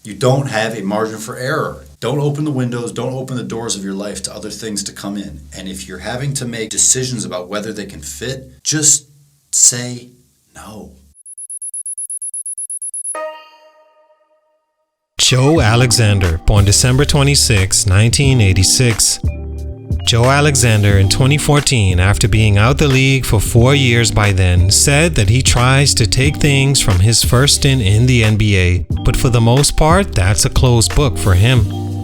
You don't have a margin for error. Don't open the windows, don't open the doors of your life to other things to come in. And if you're having to make decisions about whether they can fit, just say no. Joe Alexander, born December 26, 1986. Joe Alexander in 2014, after being out the league for 4 years by then, said that he tries to take things from his first stint in the NBA, but for the most part, that's a closed book for him.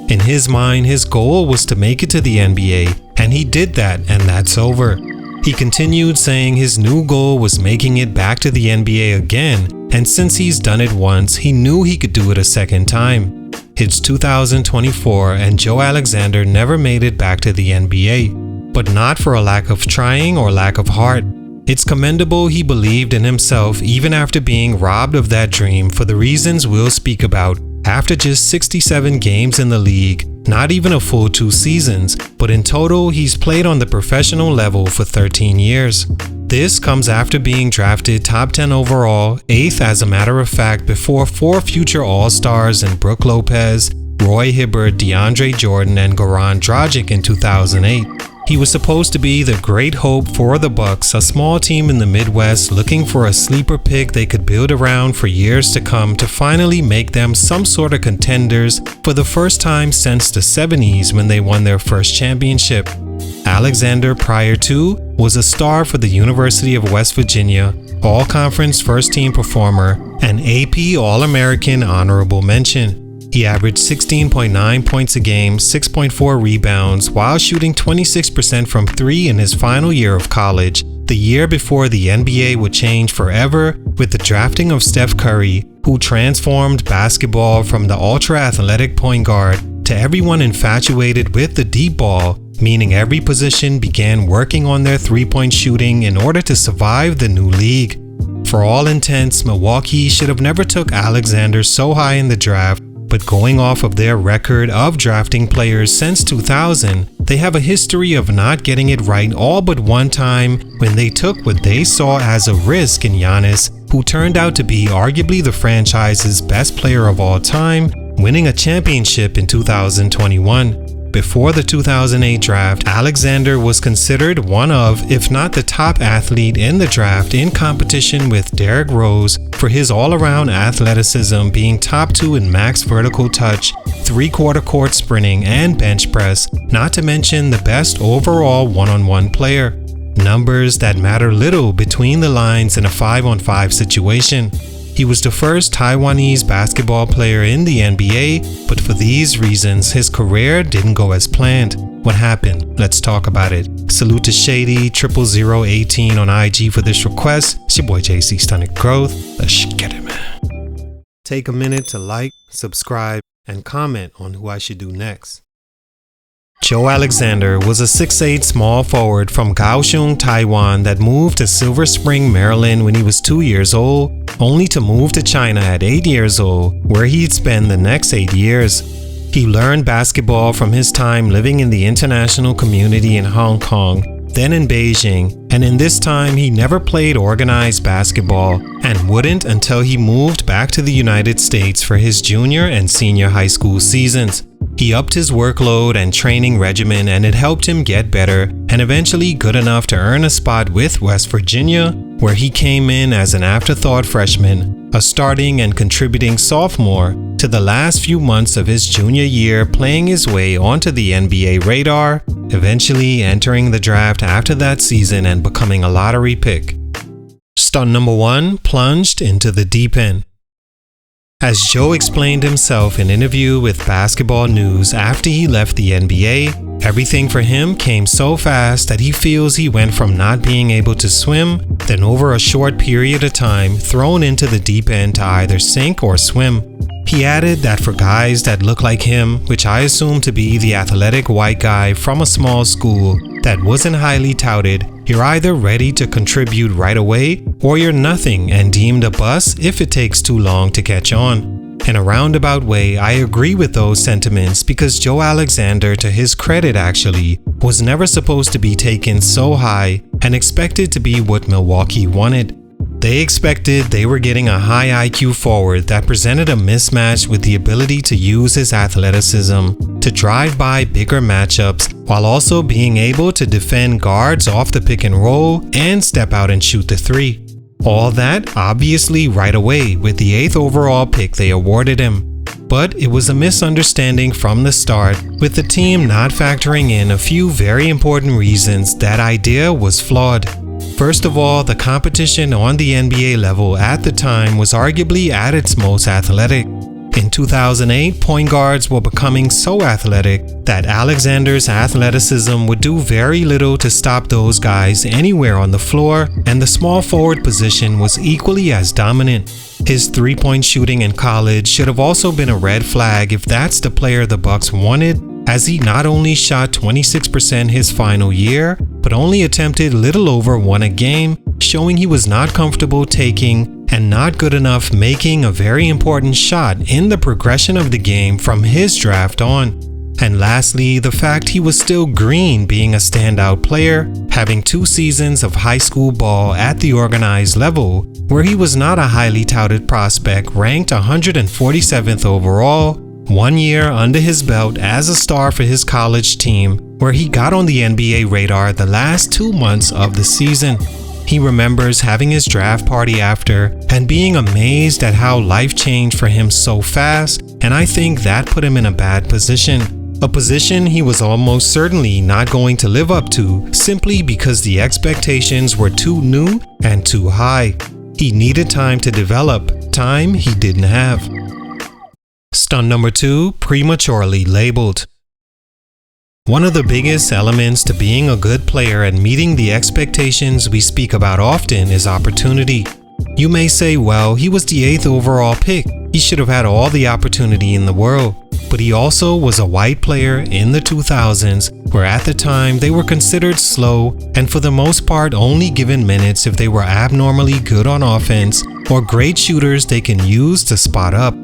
In his mind, his goal was to make it to the NBA, and he did that, and that's over. He continued saying his new goal was making it back to the NBA again, and since he's done it once, he knew he could do it a second time. It's 2024 and Joe Alexander never made it back to the NBA, but not for a lack of trying or lack of heart. It's commendable he believed in himself even after being robbed of that dream for the reasons we'll speak about. After just 67 games in the league, not even a full 2 seasons, but in total he's played on the professional level for 13 years. This comes after being drafted top 10 overall, 8th as a matter of fact, before 4 future All-Stars in Brook Lopez, Roy Hibbert, DeAndre Jordan, and Goran Dragic in 2008. He was supposed to be the great hope for the Bucks, a small team in the Midwest looking for a sleeper pick they could build around for years to come to finally make them some sort of contenders for the first time since the 70s when they won their first championship. Alexander, prior to, was a star for the University of West Virginia, All-Conference first-team performer, and AP All-American honorable mention. He averaged 16.9 points a game, 6.4 rebounds, while shooting 26% from 3 in his final year of college, the year before the NBA would change forever with the drafting of Steph Curry, who transformed basketball from the ultra-athletic point guard to everyone infatuated with the deep ball, meaning every position began working on their three-point shooting in order to survive the new league. For all intents, Milwaukee should have never took Alexander so high in the draft, but going off of their record of drafting players since 2000, they have a history of not getting it right all but one time when they took what they saw as a risk in Giannis, who turned out to be arguably the franchise's best player of all time, winning a championship in 2021. Before the 2008 draft, Alexander was considered one of, if not the top athlete in the draft in competition with Derrick Rose for his all-around athleticism, being top 2 in max vertical touch, 3/4 court sprinting, and bench press, not to mention the best overall one-on-one player. Numbers that matter little between the lines in a 5-on-5 situation. He was the first Taiwanese basketball player in the NBA, but for these reasons, his career didn't go as planned. What happened? Let's talk about it. Salute to Shady 00018 on IG for this request. It's your boy JC Stunted Growth. Let's get it, man. Take a minute to like, subscribe, and comment on who I should do next. Joe Alexander was a 6'8" small forward from Kaohsiung, Taiwan that moved to Silver Spring, Maryland when he was 2 years old, only to move to China at 8 years old, where he'd spend the next 8 years. He learned basketball from his time living in the international community in Hong Kong, then in Beijing, and in this time he never played organized basketball and wouldn't until he moved back to the United States for his junior and senior high school seasons. He upped his workload and training regimen, and it helped him get better and eventually good enough to earn a spot with West Virginia, where he came in as an afterthought freshman, a starting and contributing sophomore, to the last few months of his junior year playing his way onto the NBA radar, eventually entering the draft after that season and becoming a lottery pick. Stunt number 1, plunged into the deep end. As Joe explained himself in an interview with Basketball News after he left the NBA, everything for him came so fast that he feels he went from not being able to swim, then over a short period of time thrown into the deep end to either sink or swim. He added that for guys that look like him, which I assume to be the athletic white guy from a small school that wasn't highly touted, you're either ready to contribute right away or you're nothing and deemed a bust if it takes too long to catch on. In a roundabout way, I agree with those sentiments because Joe Alexander, to his credit actually, was never supposed to be taken so high and expected to be what Milwaukee wanted. They expected they were getting a high IQ forward that presented a mismatch with the ability to use his athleticism to drive by bigger matchups while also being able to defend guards off the pick and roll and step out and shoot the three. All that obviously right away with the 8th overall pick they awarded him. But it was a misunderstanding from the start, with the team not factoring in a few very important reasons that idea was flawed. First of all, the competition on the NBA level at the time was arguably at its most athletic. In 2008, point guards were becoming so athletic that Alexander's athleticism would do very little to stop those guys anywhere on the floor, and the small forward position was equally as dominant. His three-point shooting in college should have also been a red flag if that's the player the Bucks wanted, as he not only shot 26% his final year, but only attempted little over 1 a game, showing he was not comfortable taking and not good enough making a very important shot in the progression of the game from his draft on. And lastly, the fact he was still green being a standout player, having 2 seasons of high school ball at the organized level, where he was not a highly touted prospect ranked 147th overall, 1 year under his belt as a star for his college team, where he got on the NBA radar the last 2 months of the season. He remembers having his draft party after and being amazed at how life changed for him so fast, and I think that put him in a bad position. A position he was almost certainly not going to live up to simply because the expectations were too new and too high. He needed time to develop, time he didn't have. Stunt number 2, prematurely labeled. One of the biggest elements to being a good player and meeting the expectations we speak about often is opportunity. You may say, well, he was the 8th overall pick. He should have had all the opportunity in the world. But he also was a white player in the 2000s, where at the time they were considered slow and for the most part only given minutes if they were abnormally good on offense or great shooters they can use to spot up.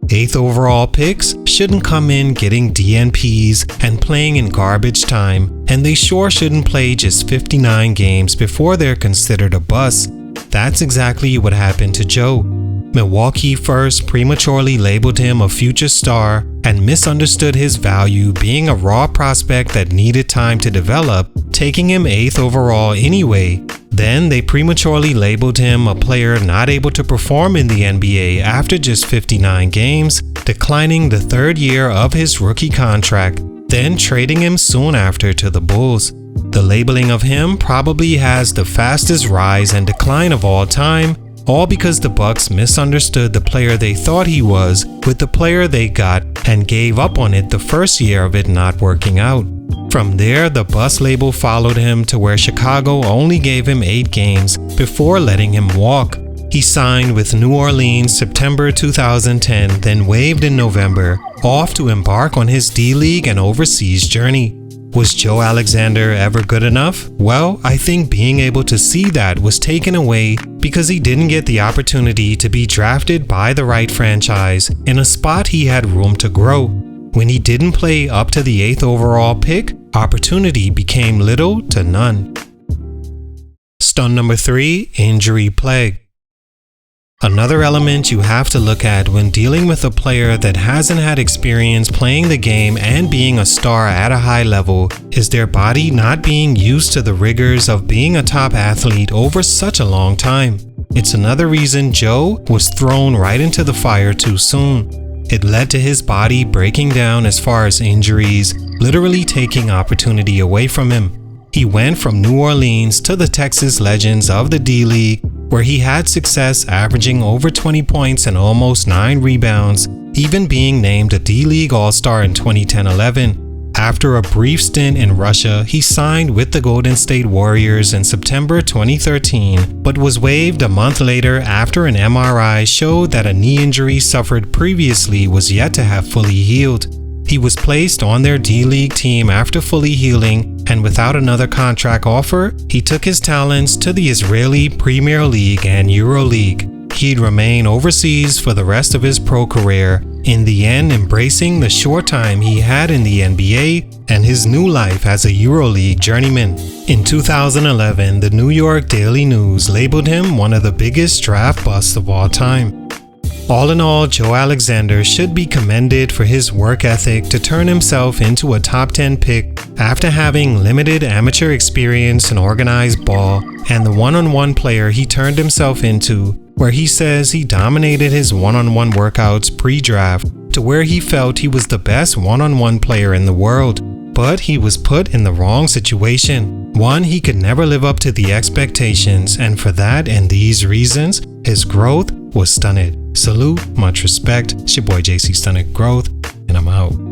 8th overall picks shouldn't come in getting DNPs and playing in garbage time, and they sure shouldn't play just 59 games before they're considered a bust. That's exactly what happened to Joe. Milwaukee first prematurely labeled him a future star and misunderstood his value being a raw prospect that needed time to develop, taking him 8th overall anyway. Then they prematurely labeled him a player not able to perform in the NBA after just 59 games, declining the 3rd year of his rookie contract, then trading him soon after to the Bulls. The labeling of him probably has the fastest rise and decline of all time, all because the Bucks misunderstood the player they thought he was with the player they got and gave up on it the first year of it not working out. From there, the bust label followed him to where Chicago only gave him 8 games before letting him walk. He signed with New Orleans September 2010, then waived in November, off to embark on his D-League and overseas journey. Was Joe Alexander ever good enough? Well, I think being able to see that was taken away because he didn't get the opportunity to be drafted by the right franchise in a spot he had room to grow. When he didn't play up to the 8th overall pick, opportunity became little to none. Stunt number 3, injury plague. Another element you have to look at when dealing with a player that hasn't had experience playing the game and being a star at a high level is their body not being used to the rigors of being a top athlete over such a long time. It's another reason Joe was thrown right into the fire too soon. It led to his body breaking down as far as injuries, literally taking opportunity away from him. He went from New Orleans to the Texas Legends of the D-League, where he had success averaging over 20 points and almost 9 rebounds, even being named a D-League All-Star in 2010-11. After a brief stint in Russia, he signed with the Golden State Warriors in September 2013, but was waived a month later after an MRI showed that a knee injury suffered previously was yet to have fully healed. He was placed on their D-League team after fully healing, and without another contract offer, he took his talents to the Israeli Premier League and EuroLeague. He'd remain overseas for the rest of his pro career, in the end embracing the short time he had in the NBA and his new life as a EuroLeague journeyman. In 2011, the New York Daily News labeled him one of the biggest draft busts of all time. All in all, Joe Alexander should be commended for his work ethic to turn himself into a top 10 pick after having limited amateur experience in organized ball, and the one-on-one player he turned himself into, where he says he dominated his one-on-one workouts pre-draft to where he felt he was the best one-on-one player in the world. But he was put in the wrong situation. One, he could never live up to the expectations, and for that and these reasons, his growth was stunted. Salute, much respect. It's your boy JC Stunted Growth, and I'm out.